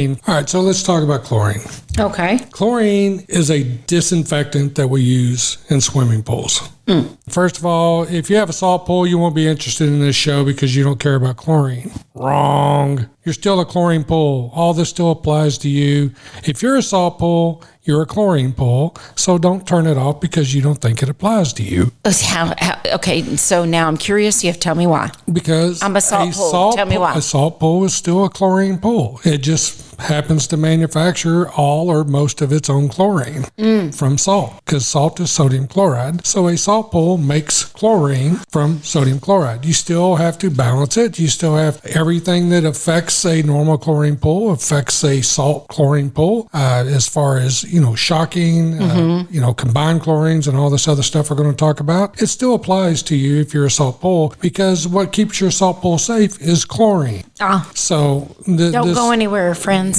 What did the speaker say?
All right, so let's talk about chlorine. Okay. Chlorine is a disinfectant that we use in swimming pools. First of all, if you have a salt pool, you won't be interested in this show because you don't care about chlorine. Wrong. You're still a chlorine pool. All this still applies to you. If you're a salt pool, you're a chlorine pool. So don't turn it off because you don't think it applies to you. Okay, so now I'm curious. You have to tell me why. Because I'm a salt pool. Tell me why. A salt pool is still a chlorine pool. It just happens to manufacture all or most of its own chlorine from salt, because salt is sodium chloride. So a salt pool makes chlorine from sodium chloride. You still have to balance it. You still have everything that affects a normal chlorine pool affects a salt chlorine pool, as far as, shocking, combined chlorines and all this other stuff we're going to talk about. It still applies to you if you're a salt pool, because what keeps your salt pool safe is chlorine. So don't go anywhere, friends.